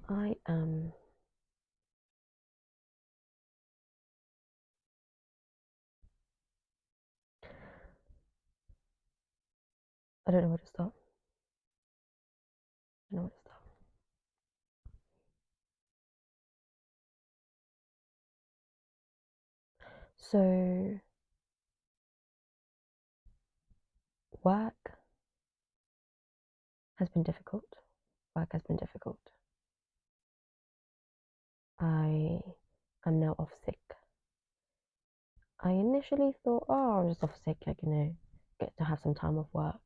I don't know where to start. I don't know where to start. So, work has been difficult. Work has been difficult. I am now off sick. I initially thought, oh, I'm just off sick, like, get to have some time off work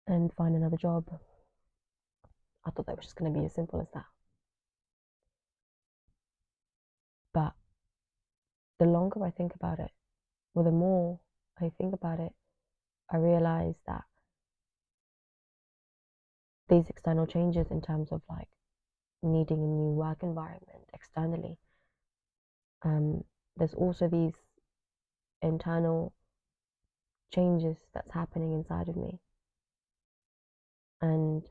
and find another job. I thought that was just going to be as simple as that. But the longer I think about it, or the more I think about it, I realize that these external changes in terms of like needing a new work environment externally, there's also these internal changes that's happening inside of me. And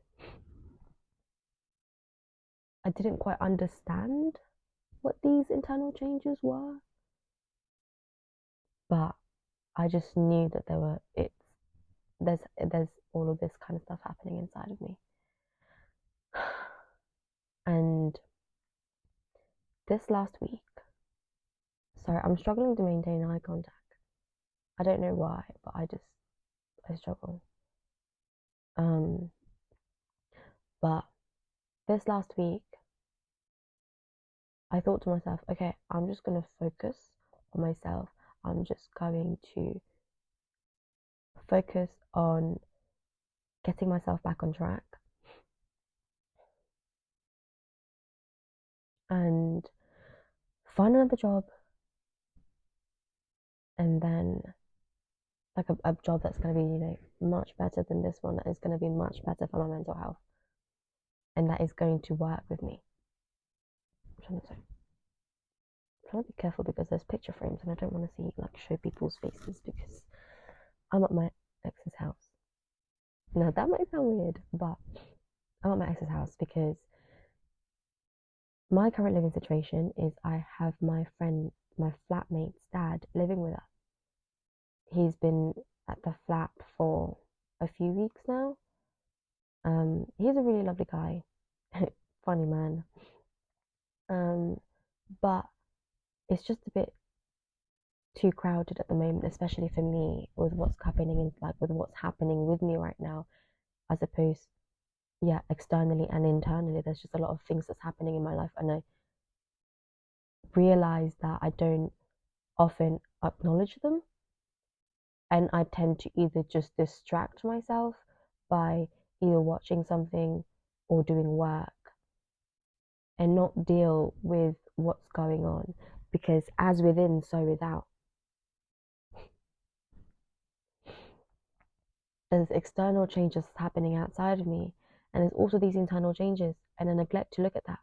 I didn't quite understand what these internal changes were, but I just knew that there's all of this kind of stuff happening inside of me. And this last week, sorry, I'm struggling to maintain eye contact. I don't know why, but I struggle. But this last week, I thought to myself, okay, I'm just going to focus on myself. I'm just going to focus on getting myself back on track and find another job, and then like a job that's going to be, much better than this one, that is going to be much better for my mental health, and that is going to work with me. I'm trying to be careful because there's picture frames and I don't want to see, like, show people's faces because I'm at my ex's house. Now that might sound weird, but I'm at my ex's house because my current living situation is I have my flatmate's dad living with us. He's been at the flat for a few weeks now. He's a really lovely guy, funny man. But it's just a bit too crowded at the moment, especially for me, with what's happening with what's happening with me right now, as opposed, yeah, externally and internally. There's just a lot of things that's happening in my life, and I realize that I don't often acknowledge them, and I tend to either just distract myself by either watching something or doing work and not deal with what's going on, because as within, so without. There's external changes happening outside of me, and there's also these internal changes, and I neglect to look at that.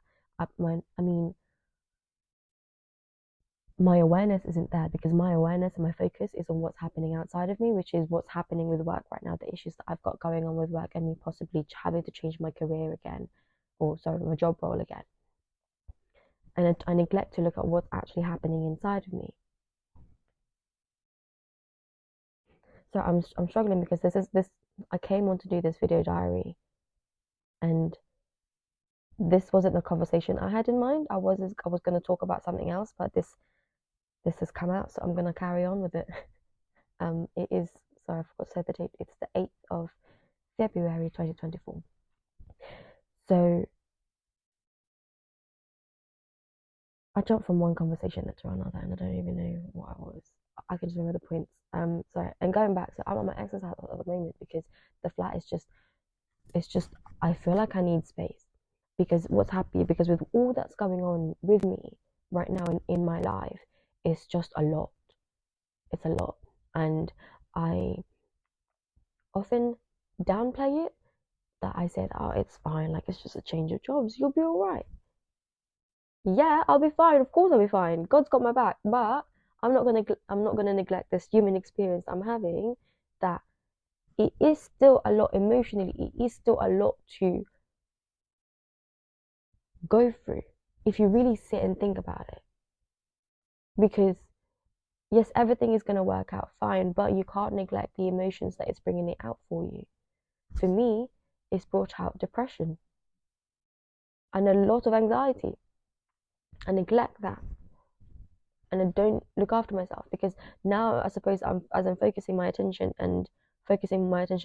My awareness isn't there because my awareness and my focus is on what's happening outside of me, which is what's happening with work right now, the issues that I've got going on with work, and me possibly having to change my career again, or sorry, my job role again. And I neglect to look at what's actually happening inside of me. So I'm struggling because this I came on to do this video diary, and this wasn't the conversation I had in mind. I was going to talk about something else, but this has come out, so I'm going to carry on with it. It is, sorry, I forgot to say the date. It's the 8th of February 2024. So I jumped from one conversation to another, and I don't even know what I was. I can just remember the points. Sorry, and going back, so I'm at my ex's house at the moment because the flat is just, it's just, I feel like I need space because because with all that's going on with me right now in my life, it's just a lot. It's a lot, and I often downplay it. That I said, oh, it's fine, like it's just a change of jobs, you'll be all right. Yeah, I'll be fine. Of course, I'll be fine. God's got my back. But I'm not gonna neglect this human experience I'm having. That it is still a lot emotionally. It is still a lot to go through if you really sit and think about it. Because yes, everything is going to work out fine, but you can't neglect the emotions that it's bringing it out for you. For me, it's brought out depression and a lot of anxiety. I neglect that and I don't look after myself because now I suppose as I'm focusing my attention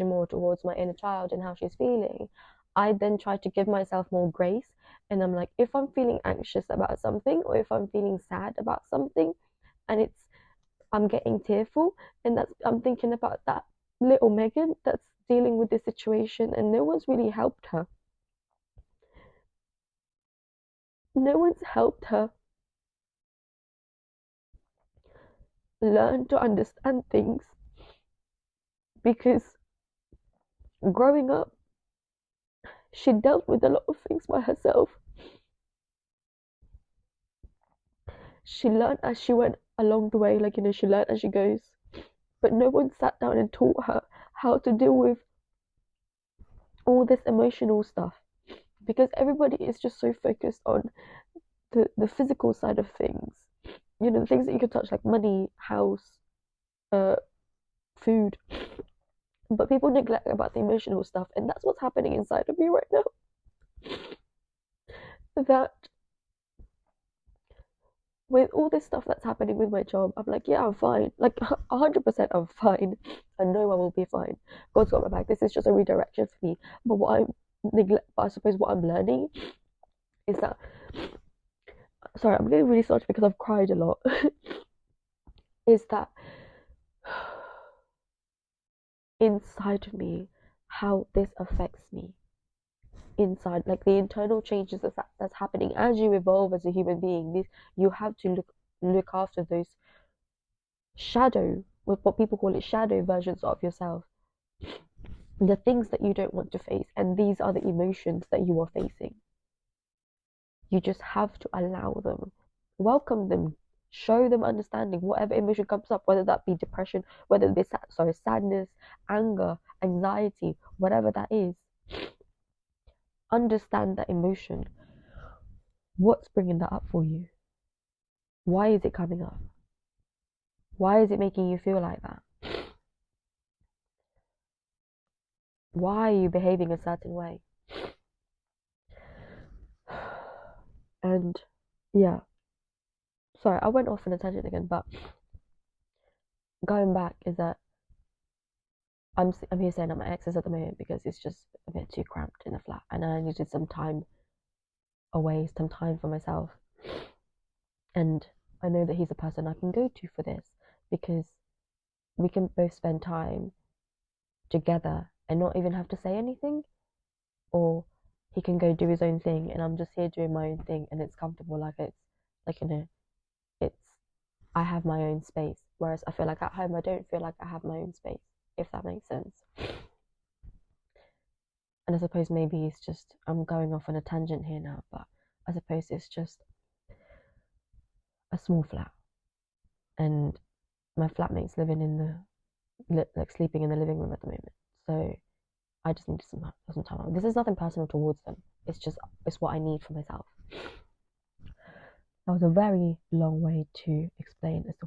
more towards my inner child and how she's feeling, I then try to give myself more grace. And I'm like, if I'm feeling anxious about something or if I'm feeling sad about something and I'm getting tearful, and that's I'm thinking about that little Megan that's dealing with this situation and no one's really helped her. No one's helped her learn to understand things because growing up, she dealt with a lot of things by herself. She learned as she went along the way, like, she learned as she goes. But no one sat down and taught her how to deal with all this emotional stuff because everybody is just so focused on the physical side of things. The things that you can touch, like money, house, food. But people neglect about the emotional stuff, and that's what's happening inside of me right now. That with all this stuff that's happening with my job, I'm like, yeah, I'm fine. Like 100% I'm fine. I know I will be fine. God's got my back. This is just a redirection for me. But I suppose what I'm learning is that, sorry, I'm getting really sorry because I've cried a lot, is that inside of me, how this affects me inside, like the internal changes that's happening as you evolve as a human being. You have to look after those shadow, with what people call it, shadow versions of yourself, the things that you don't want to face, and these are the emotions that you are facing. You just have to allow them, welcome them, show them understanding. Whatever emotion comes up, whether that be depression, whether it be sadness, anger, anxiety, whatever that is, understand that emotion. What's bringing that up for you? Why is it coming up? Why is it making you feel like that? Why are you behaving a certain way? And yeah, sorry, I went off on a tangent again, but going back is that I'm here saying at my ex's at the moment because it's just a bit too cramped in the flat, and I needed some time away, some time for myself. And I know that he's a person I can go to for this because we can both spend time together and not even have to say anything, or he can go do his own thing and I'm just here doing my own thing and it's comfortable, like it's like it's I have my own space, whereas I feel like at home I don't feel like I have my own space, if that makes sense. And I suppose maybe it's just I'm going off on a tangent here now, but I suppose it's just a small flat and my flatmate's living in the like sleeping in the living room at the moment, so I just need some time. This is nothing personal towards them. It's what I need for myself. That was a very long way to explain as to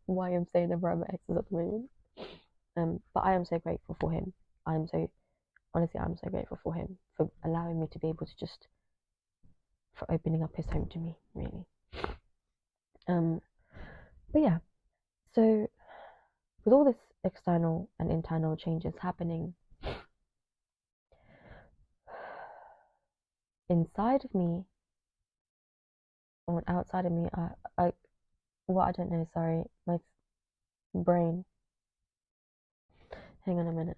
why I'm staying over at my ex's at the moment. But I am so grateful for him. I'm so grateful for him for allowing me to be able to for opening up his home to me, really. But yeah, so with all this external and internal changes happening inside of me or outside of me, I don't know, sorry, my brain. Hang on a minute.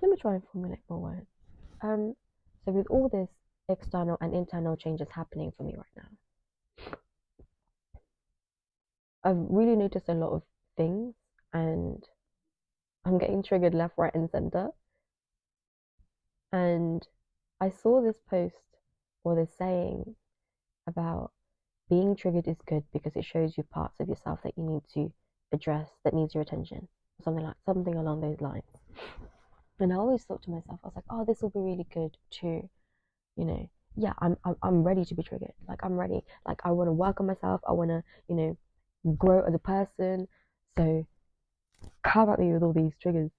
Let me try and formulate more words. So with all this external and internal changes happening for me right now, I've really noticed a lot of things and I'm getting triggered left, right, and center. And I saw this post or this saying about being triggered is good because it shows you parts of yourself that you need to address, that needs your attention, something along those lines. And I always thought to myself, I was like, oh, this will be really good to, yeah, I'm ready to be triggered. Like I'm ready. Like I want to work on myself. I want to, grow as a person. So come at me with all these triggers.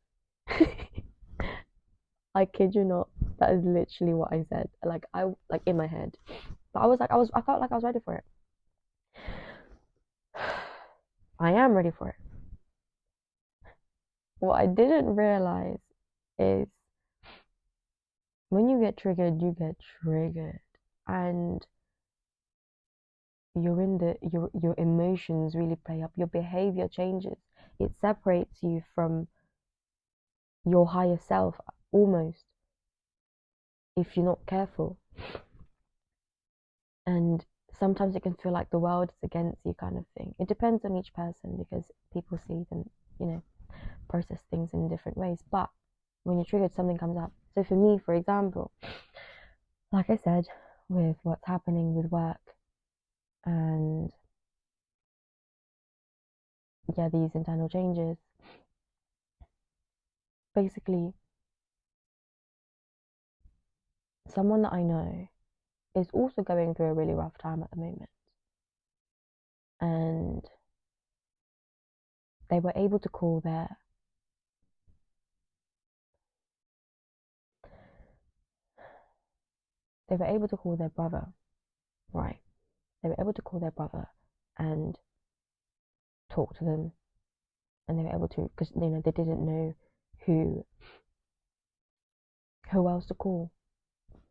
I kid you not. That is literally what I said. Like in my head. But I felt like I was ready for it. I am ready for it. What I didn't realize is when you get triggered, you get triggered. And your emotions really play up. Your behavior changes. It separates you from your higher self almost if you're not careful. And sometimes it can feel like the world is against you kind of thing. It depends on each person because people see them, process things in different ways. But when you're triggered, something comes up. So for me, for example, like I said, with what's happening with work and yeah, these internal changes, basically someone that I know is also going through a really rough time at the moment. And they were able to call their brother, right? They were able to call their brother and talk to them, and they were able to, because they didn't know who else to call,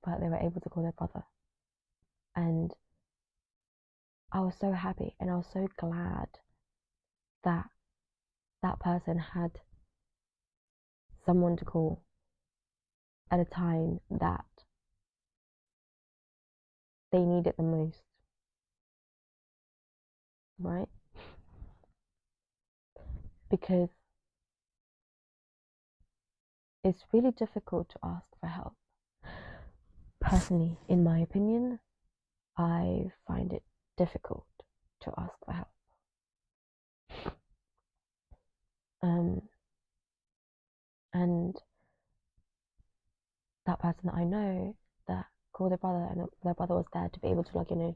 but they were able to call their brother. And I was so happy and I was so glad that that person had someone to call at a time that they need it the most, right? Because it's really difficult to ask for help. Personally, in my opinion, I find it difficult to ask for help. And that person that I know that called their brother, and their brother was there to be able to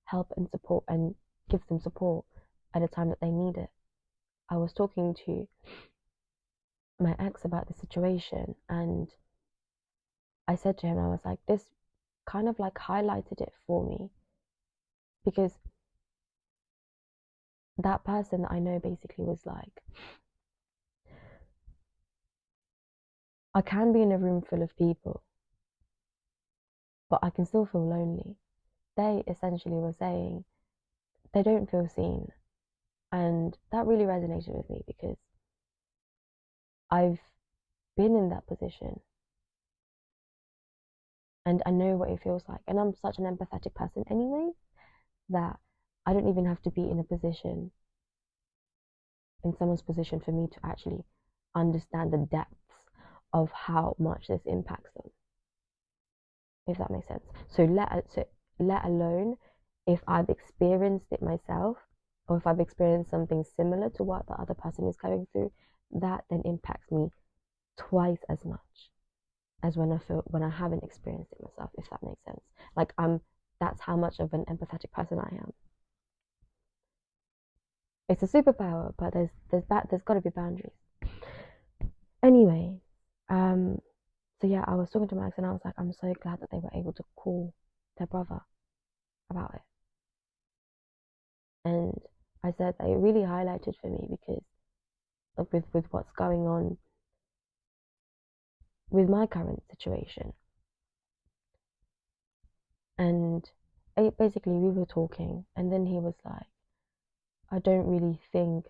help and support and give them support at a time that they need it. I was talking to my ex about the situation, and I said to him, I was like, this kind of like highlighted it for me, because that person that I know basically was like, I can be in a room full of people, but I can still feel lonely. They essentially were saying they don't feel seen. And that really resonated with me because I've been in that position and I know what it feels like. And I'm such an empathetic person anyway that I don't even have to be in someone's position for me to actually understand the depths of how much this impacts them, if that makes sense. So let alone if I've experienced it myself, or if I've experienced something similar to what the other person is going through, that then impacts me twice as much as when I haven't experienced it myself, if that makes sense. Like that's how much of an empathetic person I am. It's a superpower, but there's got to be boundaries. Anyway, so yeah, I was talking to Max and I was like, I'm so glad that they were able to call their brother about it. And I said that it really highlighted for me because with what's going on with my current situation. And basically we were talking and then he was like, I don't really think,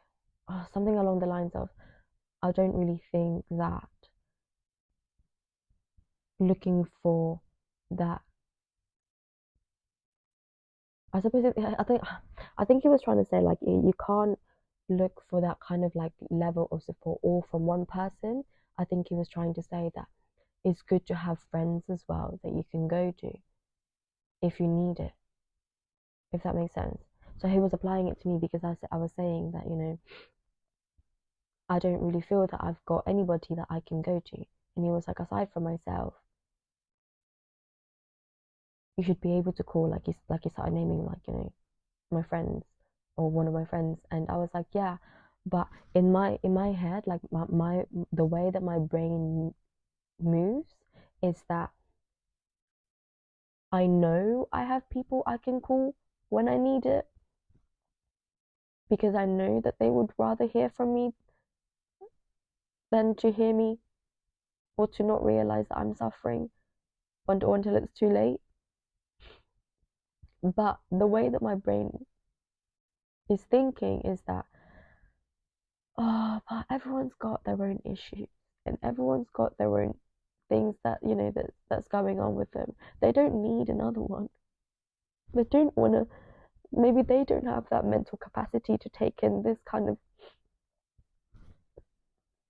something along the lines of, I don't really think that looking for that. I think he was trying to say like you can't look for that kind of like level of support all from one person. I think he was trying to say that it's good to have friends as well that you can go to if you need it, if that makes sense. So he was applying it to me because I was saying that I don't really feel that I've got anybody that I can go to. And he was like, aside from myself, you should be able to call, like he started naming, like, my friends or one of my friends. And I was like, yeah, but in my head, like my the way that my brain moves is that I know I have people I can call when I need it, because I know that they would rather hear from me than to hear me or to not realize that I'm suffering until it's too late. But the way that my brain is thinking is that, oh, but everyone's got their own issues and everyone's got their own things that, that's going on with them. They don't need another one. They don't want to, maybe they don't have that mental capacity to take in this kind of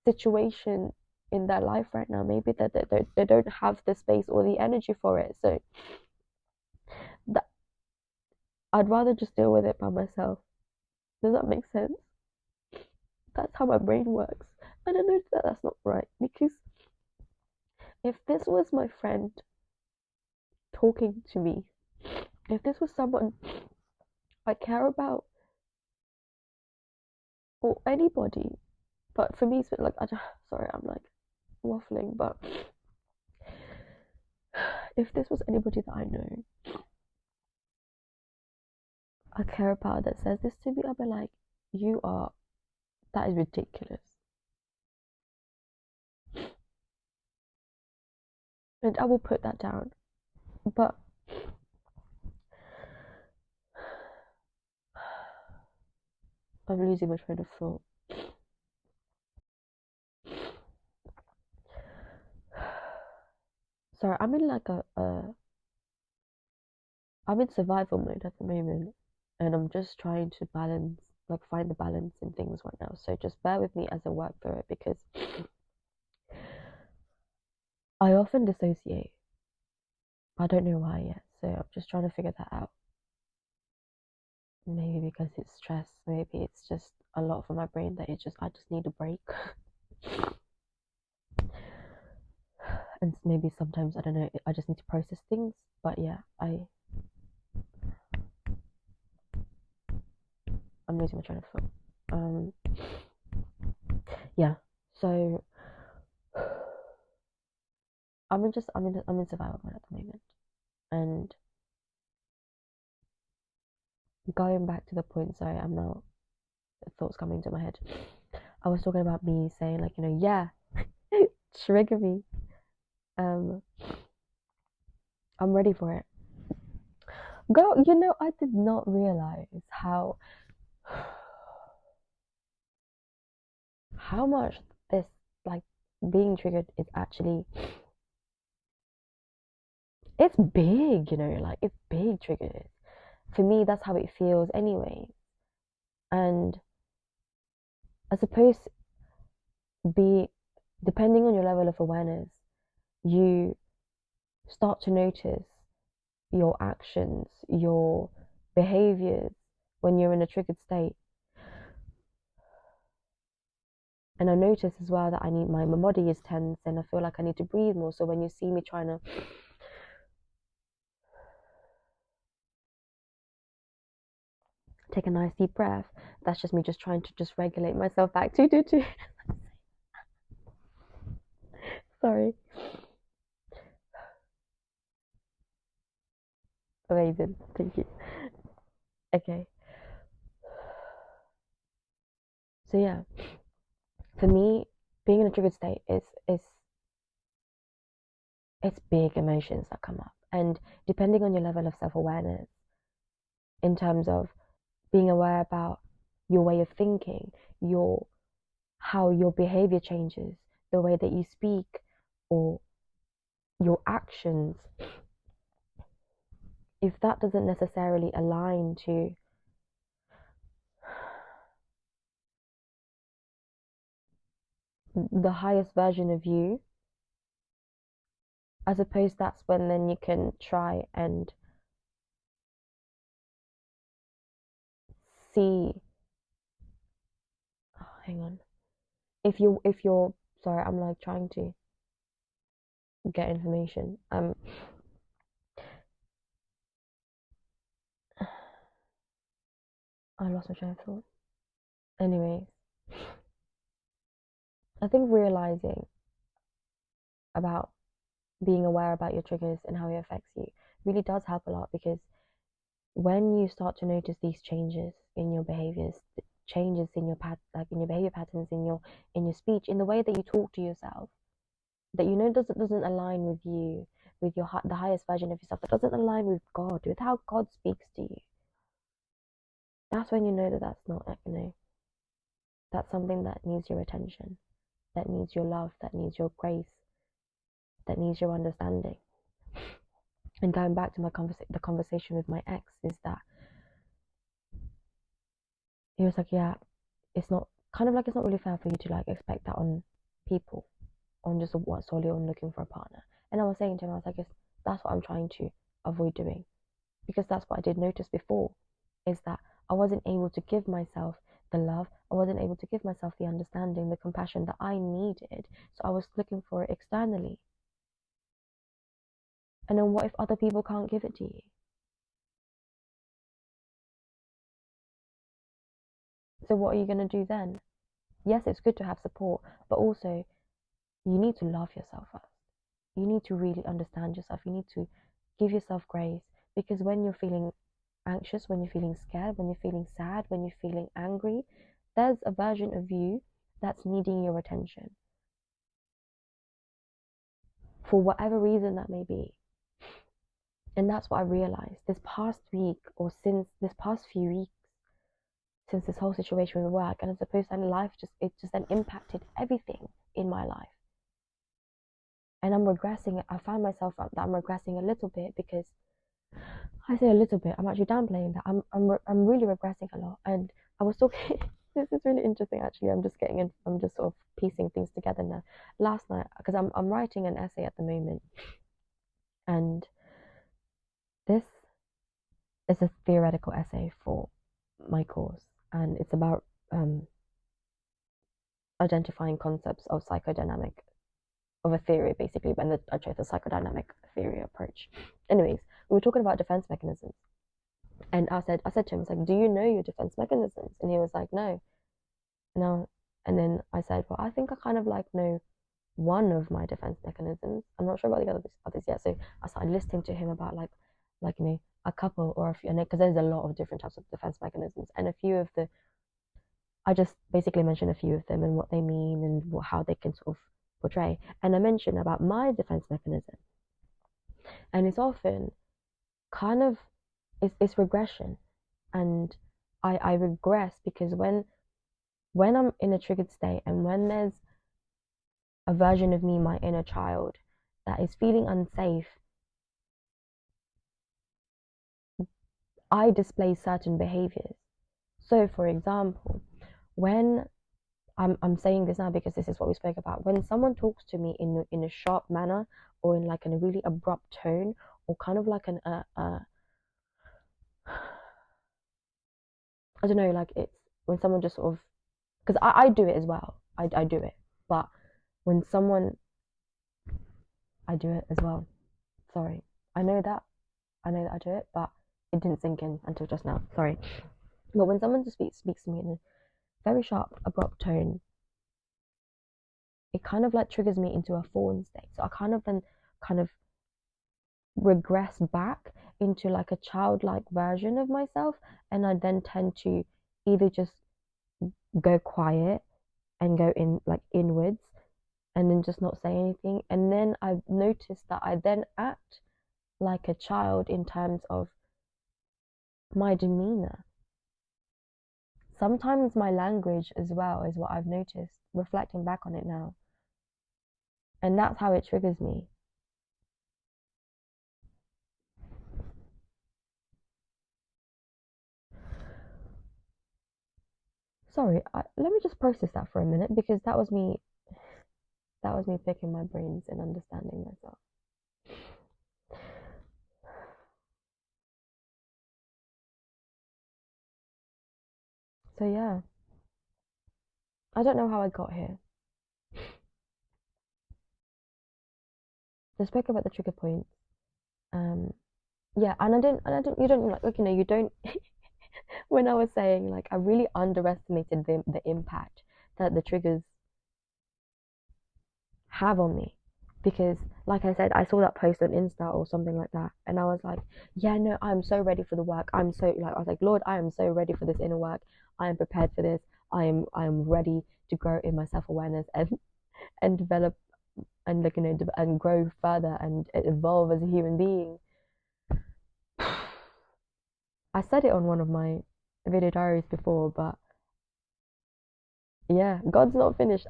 situation in their life right now. Maybe they don't have the space or the energy for it. So that, I'd rather just deal with it by myself. Does that make sense? That's how my brain works. And I know that that's not right, because if this was my friend talking to me, if this was someone I care about, or anybody, but for me, it's like, sorry, I'm like waffling, but if this was anybody that I know, I care about, that says this to me, I'll be like, that is ridiculous. And I will put that down. But I'm losing my train of thought. Sorry, I'm in like I'm in survival mode at the moment, and I'm just trying to balance, like find the balance in things right now. So just bear with me as I work through it, because I often dissociate. I don't know why yet, so I'm just trying to figure that out. Maybe because it's stress, maybe it's just a lot for my brain that I just need a break. And maybe sometimes, I don't know, I just need to process things. But yeah, I'm losing my train of thought. Yeah, so I'm in survival mode at the moment. And going back to the point, sorry, I'm now, thoughts coming to my head. I was talking about me saying, like, yeah, trigger me. I'm ready for it. Girl, I did not realize how much this, like, being triggered is actually, it's big, like, it's big triggers. For me, that's how it feels anyway. And I suppose, be depending on your level of awareness, you start to notice your actions, your behaviors when you're in a triggered state. And I notice as well that my body is tense, and I feel like I need to breathe more. So when you see me trying to take a nice deep breath, that's just me just trying to just regulate myself back to. Sorry. Amazing. Thank you. Okay. So yeah, for me, being in a triggered state is it's big emotions that come up. And depending on your level of self-awareness, in terms of being aware about your way of thinking, how your behavior changes, the way that you speak, or your actions, if that doesn't necessarily align to the highest version of you, I suppose that's when then you can try and see, oh, hang on, if you're sorry, I'm like trying to get information. I lost my train of thought. Anyways, I think realizing about being aware about your triggers and how it affects you really does help a lot, because when you start to notice these changes in your behaviors, changes in your like in your behavior patterns, in your speech, in the way that you talk to yourself, that you know doesn't align with you, with your the highest version of yourself, that doesn't align with God, with how God speaks to you. That's when you know that that's not, that's something that needs your attention, that needs your love, that needs your grace, that needs your understanding. And going back to the conversation with my ex, is that he was like, yeah, it's not kind of like it's not really fair for you to like expect that on people, on just what solely on looking for a partner. And I was saying to him, I was like, that's what I'm trying to avoid doing, because that's what I did notice before, is that I wasn't able to give myself the love, I wasn't able to give myself the understanding, the compassion that I needed. So I was looking for it externally. And then what if other people can't give it to you? So what are you going to do then? Yes, it's good to have support, but also you need to love yourself first. You need to really understand yourself. You need to give yourself grace, because when you're feeling anxious, when you're feeling scared, when you're feeling sad, when you're feeling angry, there's a version of you that's needing your attention for whatever reason that may be. And that's what I realized this past week, or since this past few weeks, since this whole situation with work, and I suppose then life it just then impacted everything in my life. And I'm regressing. I find myself that I'm regressing a little bit, because I say a little bit, I'm actually downplaying that. I'm really regressing a lot. And I was talking. This is really interesting, actually. I'm just sort of piecing things together now. Last night, because I'm writing an essay at the moment, and this is a theoretical essay for my course, and it's about identifying concepts of psychodynamic, of a theory, basically, and I chose the psychodynamic theory approach. Anyways, we were talking about defense mechanisms, and I said to him, I was like, "Do you know your defense mechanisms?" And he was like, "No." And then I said, "Well, I think I kind of like know one of my defense mechanisms. I'm not sure about the others yet." So I started listening to him about like a couple or a few, because there's a lot of different types of defense mechanisms, and a few of the I just basically mentioned a few of them and what they mean and how they can sort of portray. And I mentioned about my defense mechanism, and it's often kind of it's regression, and I regress because when I'm in a triggered state, and when there's a version of me, my inner child, that is feeling unsafe, I display certain behaviors. So, for example, when I'm saying this now because this is what we spoke about. When someone talks to me in a sharp manner, or in like in a really abrupt tone, or kind of like I don't know, like it's when someone just sort of, because I do it as well. I do it, but when someone I do it as well. Sorry, I know that I do it, but it didn't sink in until just now. Sorry, but when someone just speaks to me in a very sharp, abrupt tone, it kind of like triggers me into a fawn state. So I kind of then kind of regress back into like a childlike version of myself, and I then tend to either just go quiet and go in like inwards, and then just not say anything. And then I've noticed that I then act like a child in terms of my demeanor. Sometimes my language as well is what I've noticed, reflecting back on it now. And that's how it triggers me. Sorry, let me just process that for a minute, because that was me picking my brains and understanding myself. So yeah, I don't know how I got here. So I spoke about the trigger points. Yeah, and I don't, you don't like, you know, you don't. When I was saying like I really underestimated the impact that the triggers have on me, because like I said, I saw that post on Insta or something like that, and I was like, yeah, no, I'm so ready for the work. I'm so like, I was like, Lord, I am so ready for this inner work. I am prepared for this. I am ready to grow in my self-awareness and develop and like, you know, and grow further and evolve as a human being. I said it on one of my video diaries before, but yeah, God's not finished.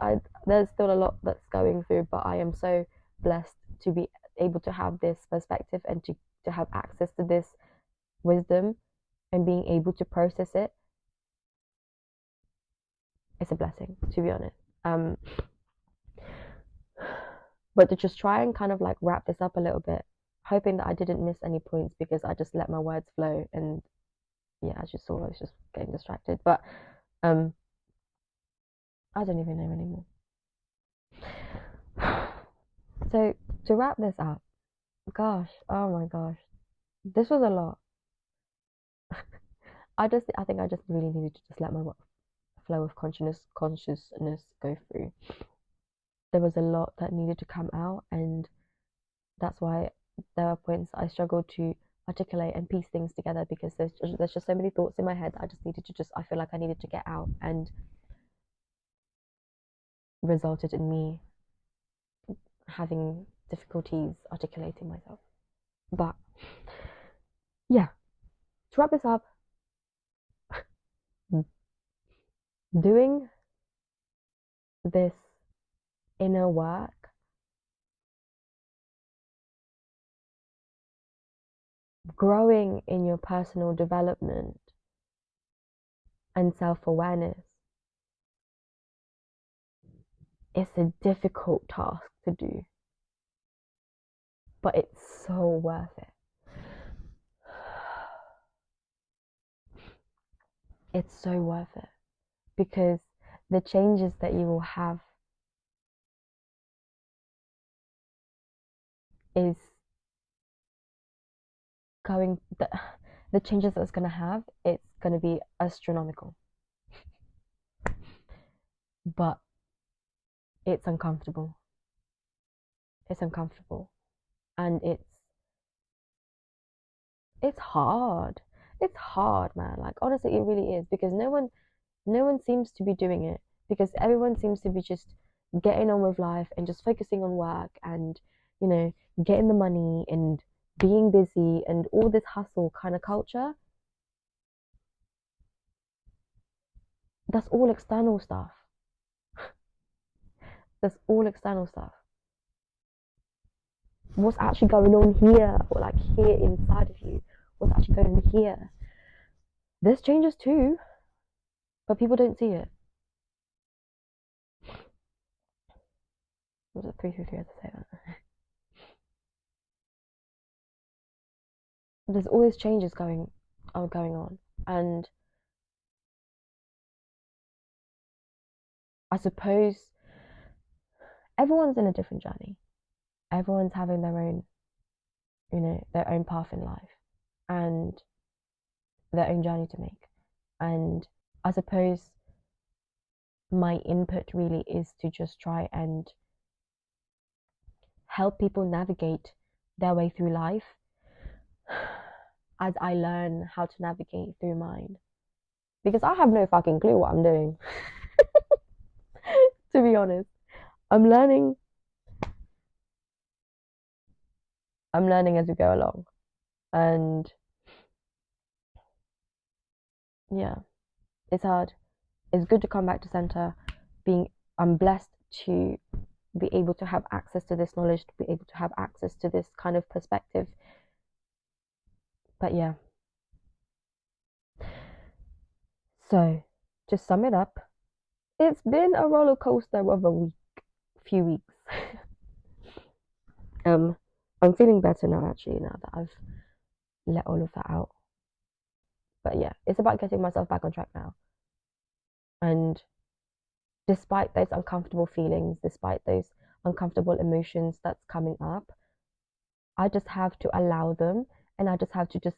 There's still a lot that's going through, but I am so blessed to be able to have this perspective and to have access to this wisdom and being able to process it. It's a blessing, to be honest. But to just try and kind of like wrap this up a little bit, hoping that I didn't miss any points because I just let my words flow, and yeah, as you saw, I was just getting distracted. But I don't even know anymore. So to wrap this up, gosh, oh my gosh, this was a lot. I think I just really needed to just let my flow of consciousness go through. There was a lot that needed to come out, and that's why there are points I struggled to articulate and piece things together, because there's just so many thoughts in my head that I just needed to I feel like I needed to get out, and resulted in me having difficulties articulating myself. But yeah, to wrap this up, doing this inner work, growing in your personal development and self-awareness, it's a difficult task to do, but it's so worth it. It's so worth it, because the changes that you will have is going the changes that it's going to have, it's going to be astronomical, but it's uncomfortable. It's uncomfortable, and it's hard. It's hard, man. Like honestly, it really is, because no one seems to be doing it, because everyone seems to be just getting on with life and just focusing on work and, you know, getting the money and being busy and all this hustle kind of culture. That's all external stuff. That's all external stuff. What's actually going on here, or like here inside of you? What's actually going on here? There's changes too, but people don't see it. Was it 333 as I say that? There's all these changes going on, and I suppose everyone's in a different journey. Everyone's having their own, you know, their own path in life and their own journey to make. And I suppose my input really is to just try and help people navigate their way through life as I learn how to navigate through mine. Because I have no fucking clue what I'm doing. To be honest, I'm learning. I'm learning as we go along. And yeah, it's hard. It's good to come back to center. I'm blessed to be able to have access to this knowledge, to be able to have access to this kind of perspective. But yeah. So, to sum it up, it's been a roller coaster of a few weeks. I'm feeling better now, actually, now that I've let all of that out. But yeah, it's about getting myself back on track now. And despite those uncomfortable feelings, despite those uncomfortable emotions that's coming up, I just have to allow them, and I just have to just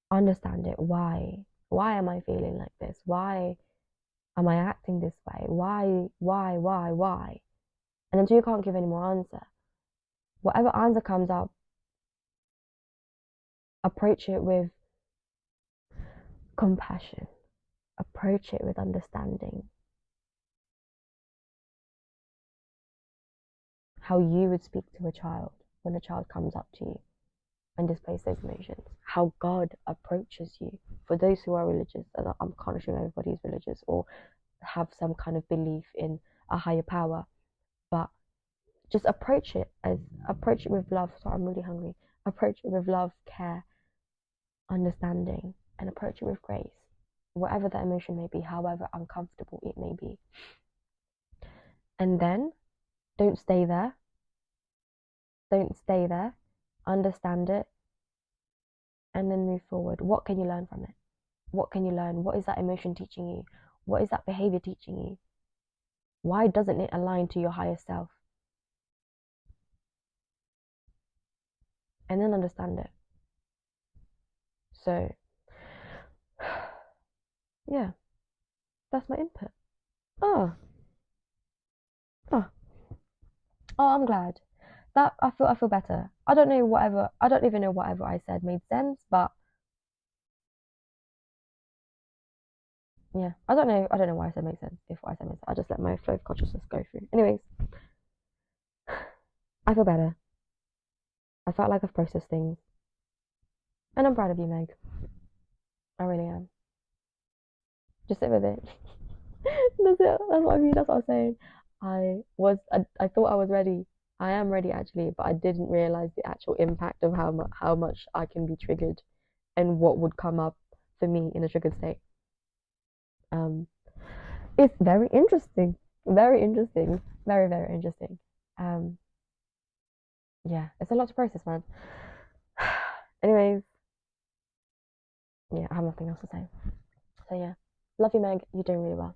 understand it. Why am I feeling like this? Why am I acting this way? Why? And until you can't give any more answer, whatever answer comes up, approach it with compassion, approach it with understanding. How you would speak to a child when a child comes up to you and displays those emotions. How God approaches you. For those who are religious, and I'm can't assume everybody's religious or have some kind of belief in a higher power, but just approach it with love. Sorry, I'm really hungry. Approach it with love, care, understanding, and approach it with grace. Whatever that emotion may be, however uncomfortable it may be. And then don't stay there. Don't stay there. Understand it. And then move forward. What can you learn from it? What can you learn? What is that emotion teaching you? What is that behavior teaching you? Why doesn't it align to your higher self? And then understand it. So, yeah, that's my input. Oh, oh, oh, I'm glad. That I feel better. I don't even know whatever I said made sense, but yeah, I don't know why I said made sense. If what I said made sense, I just let my flow of consciousness go through. Anyways, I feel better. I felt like I've processed things, and I'm proud of you, Meg. I really am. Just sit with it. That's it. That's what I mean. That's what I was saying. I thought I was ready. I am ready actually, but I didn't realize the actual impact of how much I can be triggered, and what would come up for me in a triggered state. Um, it's very interesting. Very interesting. Very, very interesting. Um, yeah, it's a lot to process, man. Anyways, yeah, I have nothing else to say. So yeah, love you, Meg. You're doing really well.